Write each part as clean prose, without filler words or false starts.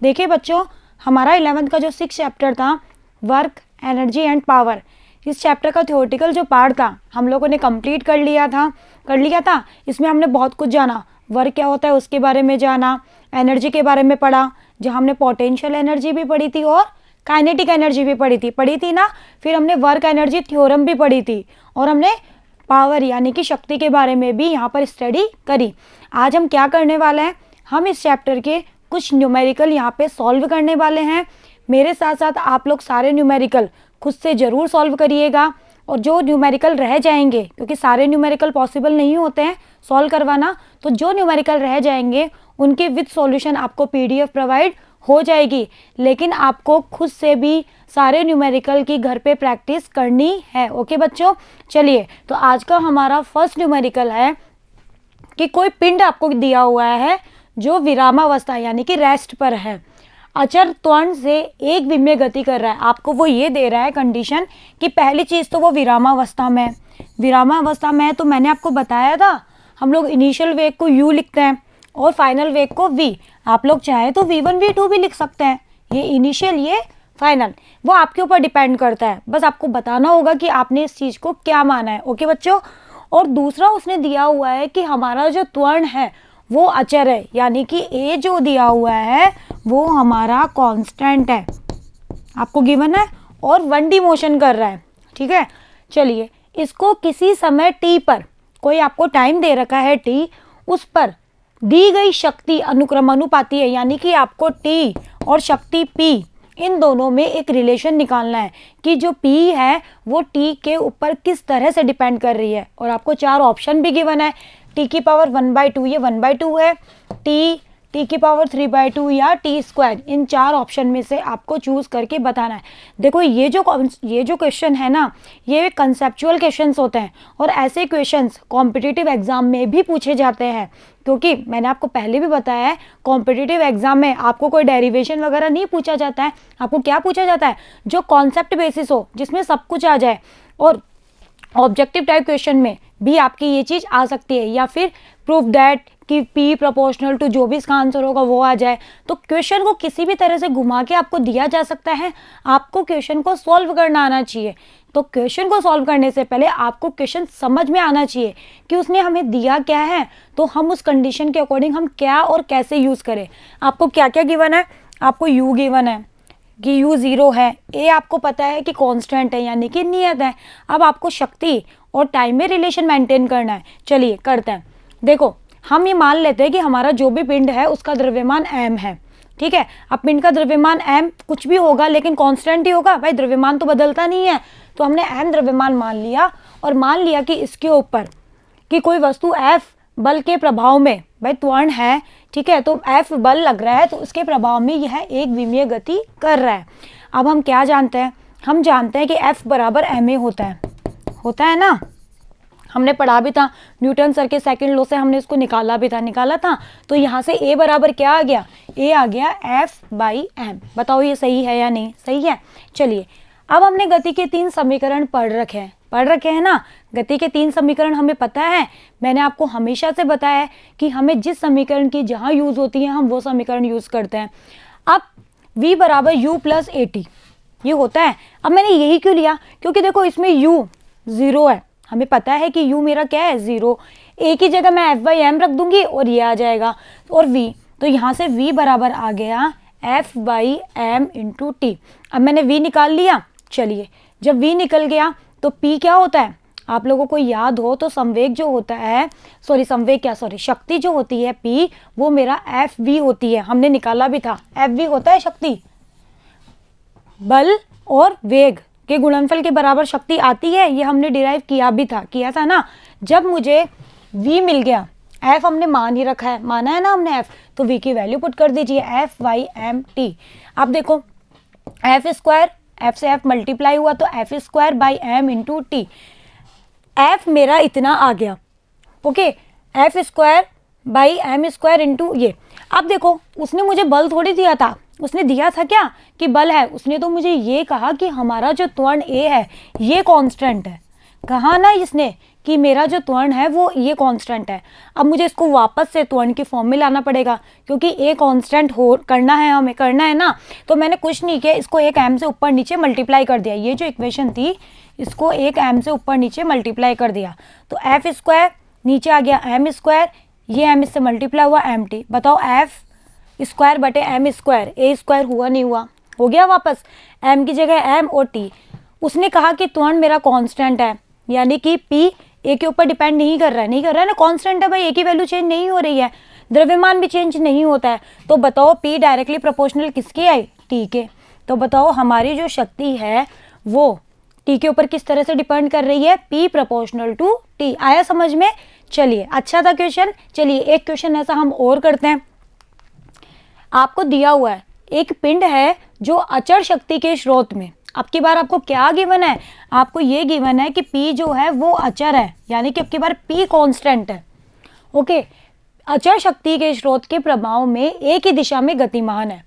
देखिए बच्चों, हमारा 11th का जो 6 चैप्टर था वर्क, एनर्जी एंड पावर, इस चैप्टर का थ्योरेटिकल जो पार्ट था हम लोगों ने कंप्लीट कर लिया था। इसमें हमने बहुत कुछ जाना, वर्क क्या होता है उसके बारे में जाना, एनर्जी के बारे में पढ़ा, जहाँ हमने पोटेंशियल एनर्जी भी पढ़ी थी और काइनेटिक एनर्जी भी पढ़ी थी ना। फिर हमने वर्क एनर्जी थ्योरम भी पढ़ी थी और हमने पावर यानी कि शक्ति के बारे में भी यहाँ पर स्टडी करी। आज हम क्या करने वाले हैं, हम इस चैप्टर के कुछ न्यूमेरिकल यहाँ पे सॉल्व करने वाले हैं। मेरे साथ साथ आप लोग सारे न्यूमेरिकल खुद से ज़रूर सॉल्व करिएगा, और जो न्यूमेरिकल रह जाएंगे, क्योंकि सारे न्यूमेरिकल पॉसिबल नहीं होते हैं सॉल्व करवाना, तो जो न्यूमेरिकल रह जाएंगे उनके विद सॉल्यूशन आपको PDF प्रोवाइड हो जाएगी। लेकिन आपको खुद से भी सारे न्यूमेरिकल की घर पे प्रैक्टिस करनी है। ओके बच्चों, चलिए तो आज का हमारा फर्स्ट न्यूमेरिकल है कि कोई पिंड आपको दिया हुआ है जो विरामावस्था यानी कि रेस्ट पर है, अचर त्वरण से एक विमीय गति कर रहा है। आपको वो ये दे रहा है कंडीशन कि पहली चीज़ तो वो विरामावस्था में है। तो मैंने आपको बताया था हम लोग इनिशियल वेग को u लिखते हैं और फाइनल वेग को v। आप लोग चाहे तो v1 v2 भी लिख सकते हैं, ये इनिशियल ये फाइनल, वो आपके ऊपर डिपेंड करता है। बस आपको बताना होगा कि आपने इस चीज़ को क्या माना है। ओके बच्चों, और दूसरा उसने दिया हुआ है कि हमारा जो त्वरण है वो अचर है, यानी कि a जो दिया हुआ है वो हमारा कांस्टेंट है, आपको गिवन है, और 1D मोशन कर रहा है। ठीक है, चलिए इसको किसी समय t पर, कोई आपको टाइम दे रखा है t, उस पर दी गई शक्ति अनुक्रमानुपाती है, यानी कि आपको t और शक्ति p इन दोनों में एक रिलेशन निकालना है कि जो p है वो t के ऊपर किस तरह से डिपेंड कर रही है। और आपको 4 ऑप्शन भी गिवन है, t की पावर 1/2 ये 1/2 है, t की पावर 3/2 या t स्क्वायर, इन 4 ऑप्शन में से आपको चूज करके बताना है। देखो ये जो क्वेश्चन है ना, ये कंसेप्चुअल क्वेश्चंस होते हैं और ऐसे क्वेश्चंस कॉम्पिटिटिव एग्जाम में भी पूछे जाते हैं, क्योंकि मैंने आपको पहले भी बताया है कॉम्पिटिटिव एग्जाम में आपको कोई डेरिवेशन वगैरह नहीं पूछा जाता है। आपको क्या पूछा जाता है, जो कॉन्सेप्ट बेसिस हो, जिसमें सब कुछ आ जाए। और ऑब्जेक्टिव टाइप क्वेश्चन में भी आपकी ये चीज़ आ सकती है, या फिर प्रूफ दैट कि P प्रोपोर्शनल टू जो भी इसका आंसर होगा वो आ जाए। तो क्वेश्चन को किसी भी तरह से घुमा के आपको दिया जा सकता है, आपको क्वेश्चन को सॉल्व करना आना चाहिए। तो क्वेश्चन को सॉल्व करने से पहले आपको क्वेश्चन समझ में आना चाहिए कि उसने हमें दिया क्या है, तो हम उस कंडीशन के अकॉर्डिंग हम क्या और कैसे यूज़ करें। आपको क्या क्या गिवन है, आपको u गिवन है कि u 0 है, a आपको पता है कि कांस्टेंट है यानी कि नियत है। अब आपको शक्ति और टाइम में रिलेशन मेंटेन करना है। चलिए करते हैं। देखो हम ये मान लेते हैं कि हमारा जो भी पिंड है उसका द्रव्यमान m है। ठीक है, अब पिंड का द्रव्यमान m कुछ भी होगा लेकिन कांस्टेंट ही होगा, भाई द्रव्यमान तो बदलता नहीं है। तो हमने m द्रव्यमान मान लिया और मान लिया कि इसके ऊपर कि कोई वस्तु F बल के प्रभाव में, भाई त्वरण है, ठीक है, तो F बल लग रहा है तो उसके प्रभाव में यह एक विमीय गति कर रहा है। अब हम क्या जानते हैं, हम जानते हैं कि F बराबर ma होता है ना, हमने पढ़ा भी था न्यूटन सर के सेकंड लॉ से, हमने इसको निकाला था। तो यहाँ से a बराबर क्या आ गया, a आ गया F/m। बताओ ये सही है या नहीं, सही है। चलिए अब हमने गति के 3 समीकरण पढ़ रखे हैं ना। गति के 3 समीकरण हमें पता है, मैंने आपको हमेशा से बताया है कि हमें जिस समीकरण की जहाँ यूज़ होती है हम वो समीकरण यूज़ करते हैं। अब v बराबर u + at ये होता है। अब मैंने यही क्यों लिया, क्योंकि देखो इसमें u 0 है, हमें पता है कि u मेरा क्या है 0, a की जगह मैं F/m रख दूंगी और ये आ जाएगा, और v, तो यहाँ से v बराबर आ गया F/m × t। अब मैंने v निकाल लिया। चलिए जब v निकल गया तो p क्या होता है, आप लोगों को याद हो तो संवेग जो होता है, शक्ति जो होती है p, वो मेरा Fv होती है, हमने निकाला भी था। Fv होता है शक्ति, बल और वेग के गुणनफल के बराबर शक्ति आती है, ये हमने डिराइव किया था ना। जब मुझे v मिल गया, f हमने मान ही रखा है, माना है ना हमने f, तो v की वैल्यू पुट कर दीजिए F/m t। अब देखो f स्क्वायर, f से f मल्टीप्लाई हुआ तो F²/m × t। f मेरा इतना आ गया, ओके, F²/m² × ये। अब देखो उसने मुझे बल थोड़ी दिया था, उसने दिया था क्या कि बल है, उसने तो मुझे ये कहा कि हमारा जो त्वरण a है ये कांस्टेंट है। कहा ना इसने कि मेरा जो त्वरण है वो ये कांस्टेंट है। अब मुझे इसको वापस से त्वरण की फॉर्म में लाना पड़ेगा, क्योंकि ए कांस्टेंट हो करना है, हमें करना है ना। तो मैंने कुछ नहीं किया, इसको एक एम से ऊपर नीचे मल्टीप्लाई कर दिया। ये जो इक्वेशन थी इसको एक एम से ऊपर नीचे मल्टीप्लाई कर दिया, तो एफ स्क्वायर नीचे आ गया एम स्क्वायर, ये एम इससे मल्टीप्लाई हुआ एम टी। बताओ एफ स्क्वायर बटे एम स्क्वायर, ए स्क्वायर हुआ नहीं हुआ, हो गया वापस एम की जगह एम और टी। उसने कहा कि त्वरण मेरा कांस्टेंट है, यानी कि पी ए के ऊपर डिपेंड नहीं कर रहा है, नहीं कर रहा है ना, कांस्टेंट है भाई, ए की वैल्यू चेंज नहीं हो रही है, द्रव्यमान भी चेंज नहीं होता है। तो बताओ पी डायरेक्टली प्रोपोर्शनल किसकी आई, टी के। तो बताओ हमारी जो शक्ति है वो टी के ऊपर किस तरह से डिपेंड कर रही है, पी प्रोपोर्शनल टू टी। आया समझ में? चलिए अच्छा था क्वेश्चन। चलिए एक क्वेश्चन ऐसा हम और करते हैं। आपको दिया हुआ है एक पिंड है जो अचर शक्ति के स्रोत में, अब की बार आपको क्या गिवन है, आपको ये गिवन है कि P जो है वो अचर है, यानी कि अब की बार P कांस्टेंट है। ओके, अचर शक्ति के स्रोत के प्रभाव में एक ही दिशा में गतिमान है,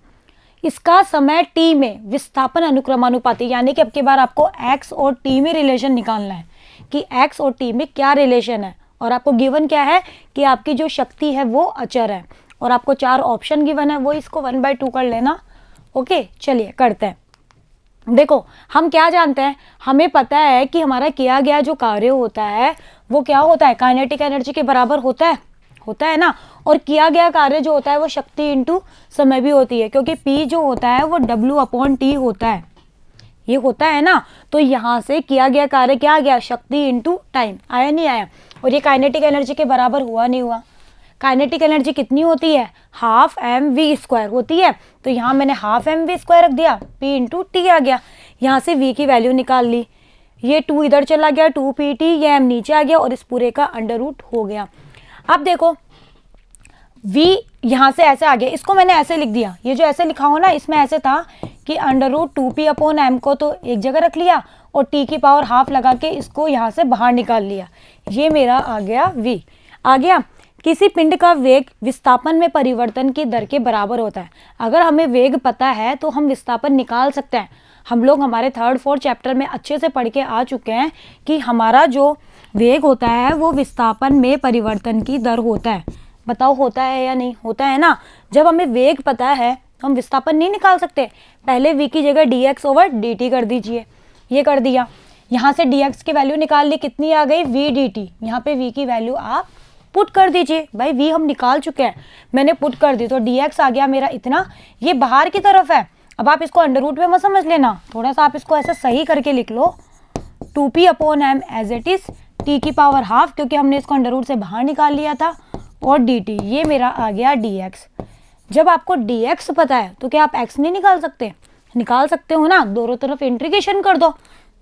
इसका समय T में विस्थापन अनुक्रमानुपाती, यानी कि अब की बार आपको X और T में रिलेशन निकालना है कि X और T में क्या रिलेशन है। और आपको गिवन क्या है कि आपकी जो शक्ति है वो अचर है, और आपको 4 ऑप्शन गिवन है, वो इसको 1/2 कर लेना। ओके चलिए करते हैं। देखो हम क्या जानते हैं, हमें पता है कि हमारा किया गया जो कार्य होता है वो क्या होता है, काइनेटिक एनर्जी के बराबर होता है ना। और किया गया कार्य जो होता है वो शक्ति इंटू समय भी होती है, क्योंकि P जो होता है वो W/T होता है, ये होता है ना। तो यहाँ से किया गया कार्य क्या आ गया, शक्ति इंटू टाइम। आया नहीं आया? और ये काइनेटिक एनर्जी के बराबर हुआ नहीं हुआ? काइनेटिक एनर्जी कितनी होती है, हाफ एम वी स्क्वायर होती है। तो यहाँ मैंने हाफ एम वी स्क्वायर रख दिया, P इंटू टी आ गया। यहाँ से V की वैल्यू निकाल ली, ये 2 इधर चला गया, 2PT, ये m नीचे आ गया और इस पूरे का अंडर रूट हो गया। अब देखो V यहाँ से ऐसे आ गया, इसको मैंने ऐसे लिख दिया, ये जो ऐसे लिखा हो ना इसमें ऐसे था कि अंडर रूट 2p/m को तो एक जगह रख लिया और t की पावर हाफ लगा के इसको यहाँ से बाहर निकाल लिया। ये मेरा आ गया V। आ गया। किसी पिंड का वेग विस्थापन में परिवर्तन की दर के बराबर होता है। अगर हमें वेग पता है तो हम विस्थापन निकाल सकते हैं। हम लोग हमारे 3rd-4th चैप्टर में अच्छे से पढ़ के आ चुके हैं कि हमारा जो वेग होता है वो विस्थापन में परिवर्तन की दर होता है। बताओ होता है या नहीं? होता है ना। जब हमें वेग पता है तो हम विस्थापन नहीं निकाल सकते। पहले v की जगह dx/dt कर दीजिए, ये कर दिया। यहाँ से dx की वैल्यू निकाल ली, कितनी आ गई, v dt। यहाँ पे v की वैल्यू आप पुट कर दीजिए। भाई v हम निकाल चुके हैं, मैंने पुट कर दी तो dx आ गया मेरा इतना, ये बाहर की तरफ है। अब आप इसको अंडर रूट में मत समझ लेना, थोड़ा सा आप इसको ऐसे सही करके लिख लो, 2p/m as it is, t की पावर हाफ, क्योंकि हमने इसको अंडर रूट से बाहर निकाल लिया था, और dt, ये मेरा आ गया dx। जब आपको dx पता है तो क्या आप x नहीं निकाल सकते? निकाल सकते हो ना, दोनों तरफ इंटीग्रेशन कर दो।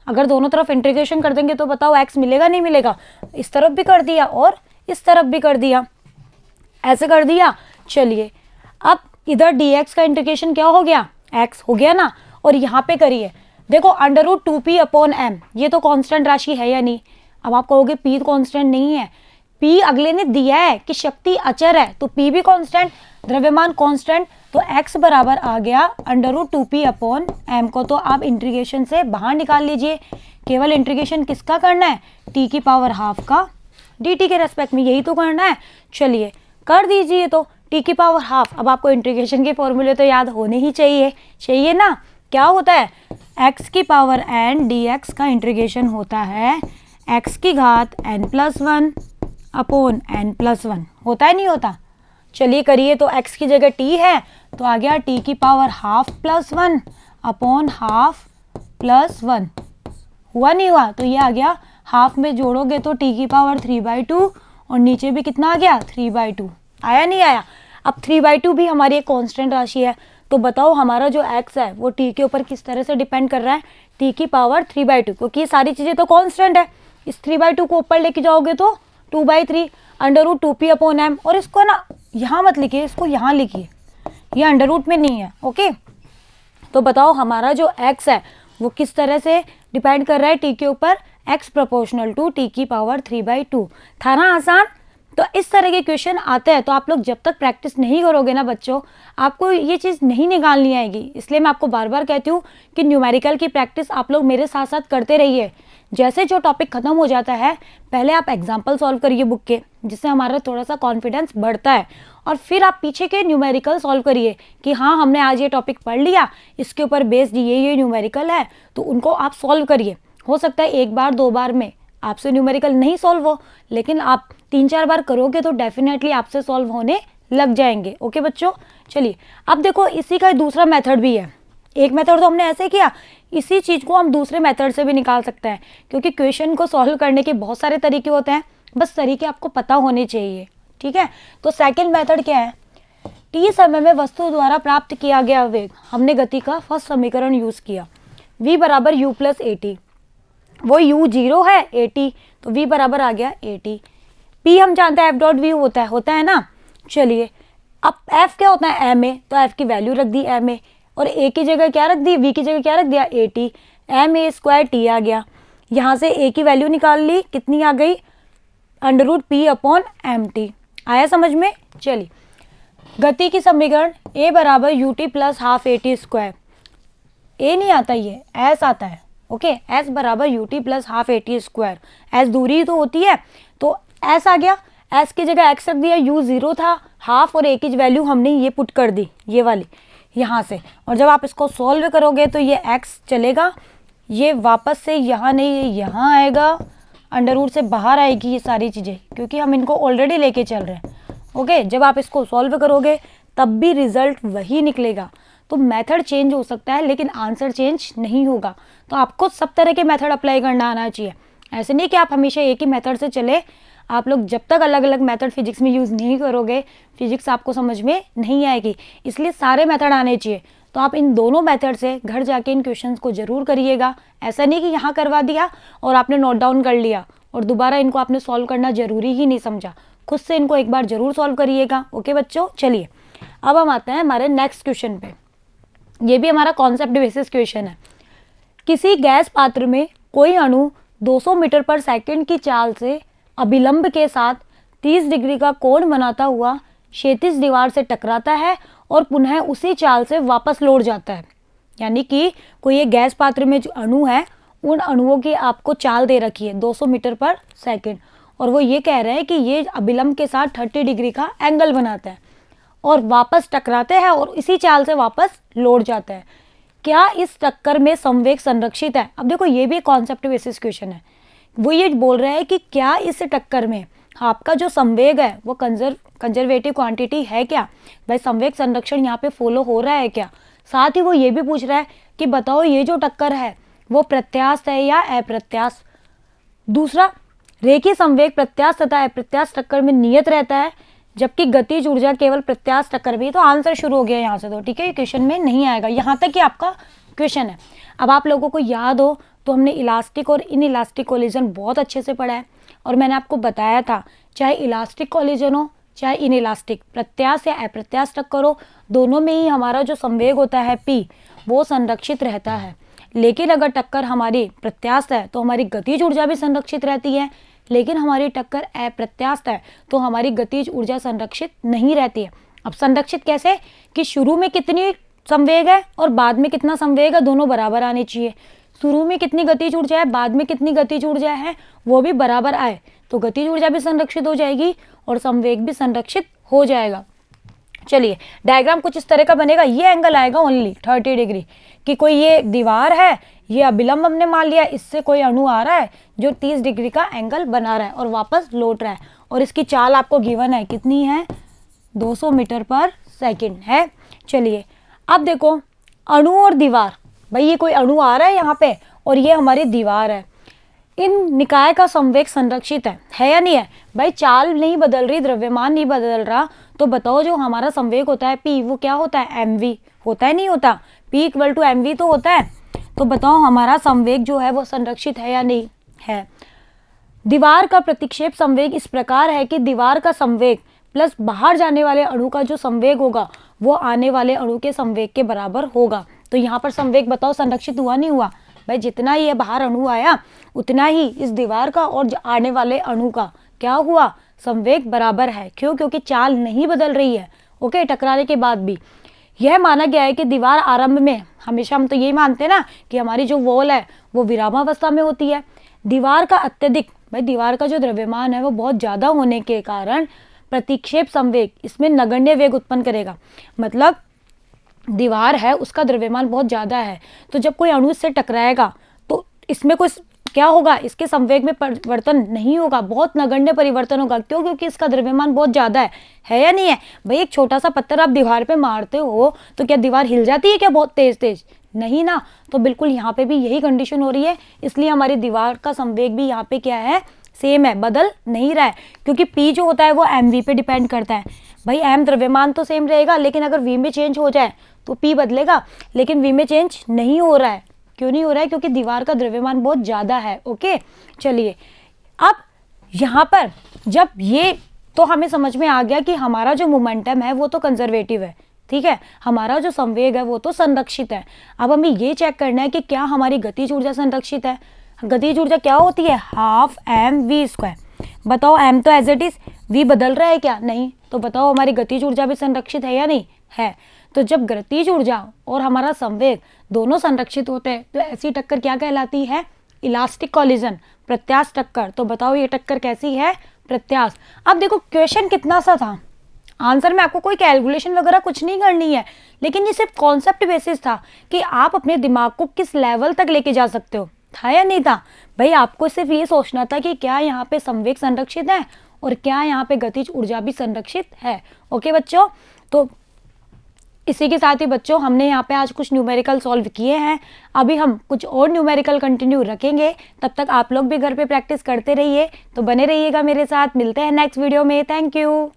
अगर दोनों तरफ इंटीग्रेशन कर देंगे तो बताओ x मिलेगा नहीं मिलेगा? इस तरफ भी कर दिया और इस तरफ भी कर दिया, ऐसे कर दिया। चलिए अब इधर dx का इंटीग्रेशन क्या हो गया, x हो गया ना। और यहाँ पे करिए, देखो अंडर रूट 2p/m, ये तो कांस्टेंट राशि है या नहीं? अब आप कहोगे p कांस्टेंट नहीं है, p अगले ने दिया है कि शक्ति अचर है, तो p भी कांस्टेंट, द्रव्यमान कांस्टेंट, तो x बराबर आ गया अंडर रूट 2p/m को तो आप इंटीग्रेशन से बाहर निकाल लीजिए। केवल इंटीग्रेशन किसका करना है, t की पावर हाफ का dt के रेस्पेक्ट में, यही तो करना है। चलिए कर दीजिए, तो t की पावर हाफ। अब आपको इंटीग्रेशन के फॉर्मूले तो याद होने ही चाहिए ना। क्या होता है, x की पावर n dx का इंटीग्रेशन होता है x की घात n+1 अपॉन n+1, होता है नहीं होता? चलिए करिए, तो x की जगह t है तो आ गया t की पावर हाफ +1 अपॉन हाफ +1, हुआ नहीं हुआ? तो ये आ गया, हाफ में जोड़ोगे तो t की पावर 3/2 और नीचे भी कितना आ गया, 3/2। आया नहीं आया? अब 3/2 भी हमारी एक कांस्टेंट राशि है, तो बताओ हमारा जो x है वो t के ऊपर किस तरह से डिपेंड कर रहा है, t की पावर 3/2, क्योंकि ये सारी चीज़ें तो कांस्टेंट है। इस 3/2 को ऊपर लेके जाओगे तो 2/3 अंडर रूट 2p/m, और इसको ना यहाँ मत लिखिए, इसको यहाँ लिखिए, ये अंडर रूट में नहीं है। ओके, तो बताओ हमारा जो x है वो किस तरह से डिपेंड कर रहा है t के ऊपर, x प्रोपोर्शनल टू t की पावर 3/2। था ना आसान? तो इस तरह के क्वेश्चन आते हैं, तो आप लोग जब तक प्रैक्टिस नहीं करोगे ना बच्चों, आपको ये चीज़ नहीं निकालनी आएगी। इसलिए मैं आपको बार बार कहती हूँ कि न्यूमेरिकल की प्रैक्टिस आप लोग मेरे साथ साथ करते रहिए। जैसे जो टॉपिक खत्म हो जाता है पहले आप एग्जाम्पल सॉल्व करिए बुक के, जिससे हमारा थोड़ा सा कॉन्फिडेंस बढ़ता है, और फिर आप पीछे के न्यूमेरिकल सॉल्व करिए कि हाँ हमने आज ये टॉपिक पढ़ लिया, इसके ऊपर बेस्ड ये न्यूमेरिकल है, तो उनको आप सॉल्व करिए। हो सकता है एक बार दो बार में आपसे न्यूमेरिकल नहीं सॉल्व हो, लेकिन आप 3-4 बार करोगे तो डेफिनेटली आपसे सॉल्व होने लग जाएंगे। ओके बच्चों, चलिए अब देखो इसी का दूसरा मेथड भी है। एक मेथड तो हमने ऐसे किया, इसी चीज़ को हम दूसरे मेथड से भी निकाल सकते हैं, क्योंकि क्वेश्चन को सॉल्व करने के बहुत सारे तरीके होते हैं, बस तरीके आपको पता होने चाहिए। ठीक है, तो सेकंड मेथड क्या है, टी समय में वस्तु द्वारा प्राप्त किया गया वेग, हमने गति का फर्स्ट समीकरण यूज किया, v बराबर u प्लस ए टी, वो u 0 है, ए टी तो v बराबर आ गया ए टी। p हम जानते हैं f डॉट v होता है ना। चलिए अब f क्या होता है, m ए, तो f की वैल्यू रख दी m ए, और a की जगह क्या रख दी, v की जगह क्या रख दिया, A T, M A square T आ गया। यहाँ से a की वैल्यू निकाल ली, कितनी आ गई, √p/mt। आया समझ में। चलिए गति की समीकरण a बराबर U T plus half A T square, a नहीं आता, ये s आता है। ओके, s बराबर U T plus half A T square, s दूरी तो होती है तो s आ गया, s की जगह x रख दिया, u 0 था, हाफ और a की वैल्यू हमने ये पुट कर दी, ये वाली यहाँ से, और जब आप इसको सॉल्व करोगे तो ये x चलेगा, ये वापस से यहाँ नहीं, ये यहाँ आएगा, अंडर रूट से बाहर आएगी ये सारी चीज़ें, क्योंकि हम इनको ऑलरेडी लेके चल रहे हैं। ओके, जब आप इसको सॉल्व करोगे तब भी रिजल्ट वही निकलेगा। तो मेथड चेंज हो सकता है लेकिन आंसर चेंज नहीं होगा। तो आपको सब तरह के मेथड अप्लाई करना आना चाहिए, ऐसे नहीं कि आप हमेशा एक ही मेथड से चले। आप लोग जब तक अलग अलग मेथड फिजिक्स में यूज़ नहीं करोगे, फिजिक्स आपको समझ में नहीं आएगी, इसलिए सारे मेथड आने चाहिए। तो आप इन दोनों मेथड से घर जाके इन क्वेश्चंस को ज़रूर करिएगा। ऐसा नहीं कि यहाँ करवा दिया और आपने नोट डाउन कर लिया और दोबारा इनको आपने सॉल्व करना ज़रूरी ही नहीं समझा, खुद से इनको एक बार ज़रूर सॉल्व करिएगा। ओके बच्चों, चलिए अब हम आते हैं हमारे नेक्स्ट क्वेश्चन पे। ये भी हमारा कॉन्सेप्ट बेसिस क्वेश्चन है। किसी गैस पात्र में कोई अणु 200 मीटर पर सेकंड की चाल से अभिलंब के साथ 30 डिग्री का कोण बनाता हुआ क्षैतिज दीवार से टकराता है और पुनः उसी चाल से वापस लौट जाता है। यानी कि कोई एक गैस पात्र में जो अणु है, उन अणुओं की आपको चाल दे रखी है 200 मीटर पर सेकंड, और वो ये कह रहे हैं कि ये अभिलंब के साथ 30 डिग्री का एंगल बनाता है और वापस टकराते हैं और इसी चाल से वापस लौट जाता है। क्या इस टक्कर में संवेग संरक्षित है? अब देखो ये भी एक कॉन्सेप्ट बेसिस क्वेश्चन है। वो ये बोल रहा है कि क्या इस टक्कर में आपका जो संवेग है वो कंजर्वेटिव क्वांटिटी है क्या, भाई संवेग संरक्षण यहाँ पे फॉलो हो रहा है क्या। साथ ही वो ये भी पूछ रहा है कि बताओ ये जो टक्कर है वो प्रत्यास्थ है या अप्रत्यास्थ। दूसरा, रेखीय संवेग प्रत्यास्थ तथा अप्रत्यास्थ टक्कर में नियत रहता है, जबकि गतिज ऊर्जा केवल प्रत्यास्थ टक्कर में। तो आंसर शुरू हो गया यहाँ से, तो ठीक है, क्वेश्चन में नहीं आएगा, यहाँ तक ही आपका क्वेश्चन है। अब आप लोगों को याद हो तो हमने इलास्टिक और इन इलास्टिक कोलिजन बहुत अच्छे से पढ़ा है, और मैंने आपको बताया था चाहे इलास्टिक कोलिजन हो चाहे इन इलास्टिक, प्रत्यास्थ या अप्रत्यास्थ टक्कर हो, दोनों में ही हमारा जो संवेग होता है p वो संरक्षित रहता है। लेकिन अगर टक्कर हमारी प्रत्यास्थ है तो हमारी गतिज ऊर्जा भी संरक्षित रहती है, लेकिन हमारी टक्कर अप्रत्यास्थ है तो हमारी गतिज ऊर्जा संरक्षित नहीं रहती है। अब संरक्षित कैसे, कि शुरू में कितनी संवेग है और बाद में कितना संवेग है, दोनों बराबर आने चाहिए। शुरू में कितनी गतिज ऊर्जा है, बाद में कितनी गतिज ऊर्जा है, वो भी बराबर आए, तो गतिज ऊर्जा भी संरक्षित हो जाएगी और संवेग भी संरक्षित हो जाएगा। चलिए डायग्राम कुछ इस तरह का बनेगा। ये एंगल आएगा ओनली 30 डिग्री, कि कोई ये दीवार है, ये अभिलंब हमने मान लिया, इससे कोई अणु आ रहा है जो 30 डिग्री का एंगल बना रहा है और वापस लौट रहा है, और इसकी चाल आपको गिवन है, कितनी है, 200 मीटर पर सेकंड है। चलिए अब देखो अणु और दीवार, भाई ये कोई अणु आ रहा है यहाँ पे और ये हमारी दीवार है, इन निकाय का संवेग संरक्षित है या नहीं है। भाई चाल नहीं बदल रही, द्रव्यमान नहीं बदल रहा, तो बताओ जो हमारा संवेग होता है p वो क्या होता है, mv होता है, नहीं होता, p इक्वल टू mv तो होता है। तो बताओ हमारा संवेग जो है वो संरक्षित है या नहीं है। दीवार का प्रतिक्षेप संवेग इस प्रकार है कि दीवार का संवेग प्लस बाहर जाने वाले अणु का जो संवेग होगा वो आने वाले अणु के संवेग के बराबर होगा। तो यहाँ पर संवेग बताओ संरक्षित हुआ नहीं हुआ, भाई जितना ही बाहर अणु आया उतना ही इस दीवार का और आने वाले अणु का क्या हुआ, संवेग बराबर है। क्यों, क्योंकि चाल नहीं बदल रही है। ओके, टकराने के बाद भी यह माना गया है कि दीवार आरंभ में, हमेशा हम तो यही मानते हैं ना कि हमारी जो वॉल है वो विरामावस्था में होती है, दीवार का अत्यधिक, भाई दीवार का जो द्रव्यमान है वो बहुत ज़्यादा होने के कारण प्रतिक्षेप संवेग इसमें नगण्य वेग उत्पन्न करेगा। मतलब दीवार है उसका द्रव्यमान बहुत ज़्यादा है, तो जब कोई अणु इससे टकराएगा तो इसमें कुछ क्या होगा, इसके संवेग में परिवर्तन नहीं होगा, बहुत नगण्य परिवर्तन होगा। क्यों? क्योंकि इसका द्रव्यमान बहुत ज़्यादा है या नहीं है? भाई एक छोटा सा पत्थर आप दीवार पे मारते हो तो क्या दीवार हिल जाती है क्या बहुत तेज तेज? नहीं ना। तो बिल्कुल यहाँ पे भी यही कंडीशन हो रही है, इसलिए हमारी दीवार का संवेग भी यहाँ पे क्या है, सेम है, बदल नहीं रहा है। क्योंकि P जो होता है वो mv पे डिपेंड करता है। भाई m द्रव्यमान तो सेम रहेगा, लेकिन अगर v में चेंज हो जाए तो P बदलेगा, लेकिन v में चेंज नहीं हो रहा है। क्यों नहीं हो रहा है? क्योंकि दीवार का द्रव्यमान बहुत ज़्यादा है। ओके, चलिए अब यहाँ पर जब ये तो हमें समझ में आ गया कि हमारा जो मोमेंटम है वो तो कंजर्वेटिव है, ठीक है, हमारा जो संवेग है वो तो संरक्षित है। अब हमें ये चेक करना है कि क्या हमारी गतिज ऊर्जा संरक्षित है। गतिज ऊर्जा क्या होती है? Half mv²। बताओ m तो एज इट इज, v बदल रहा है क्या? नहीं। तो बताओ हमारी गतिज ऊर्जा भी संरक्षित है या नहीं है? तो जब गतिज ऊर्जा और हमारा संवेग दोनों संरक्षित होते हैं तो ऐसी टक्कर क्या कहलाती है? इलास्टिक कॉलिजन, प्रत्यास्थ टक्कर। तो बताओ ये टक्कर कैसी है? प्रत्यास्थ। अब देखो क्वेश्चन कितना सा था, आंसर में आपको कोई कैलकुलेशन वगैरह कुछ नहीं करनी है, लेकिन ये सिर्फ कॉन्सेप्ट बेसिस था कि आप अपने दिमाग को किस लेवल तक लेके जा सकते हो। था या नहीं था? भाई आपको सिर्फ ये सोचना था कि क्या यहाँ पे संवेग संरक्षित है और क्या यहाँ पे गतिज ऊर्जा भी संरक्षित है। ओके बच्चों, तो इसी के साथ ही बच्चों हमने यहाँ पे आज कुछ न्यूमेरिकल सॉल्व किए हैं। अभी हम कुछ और न्यूमेरिकल कंटिन्यू रखेंगे, तब तक आप लोग भी घर पे प्रैक्टिस करते रहिए। तो बने रहिएगा मेरे साथ, मिलते हैं नेक्स्ट वीडियो में। Thank you.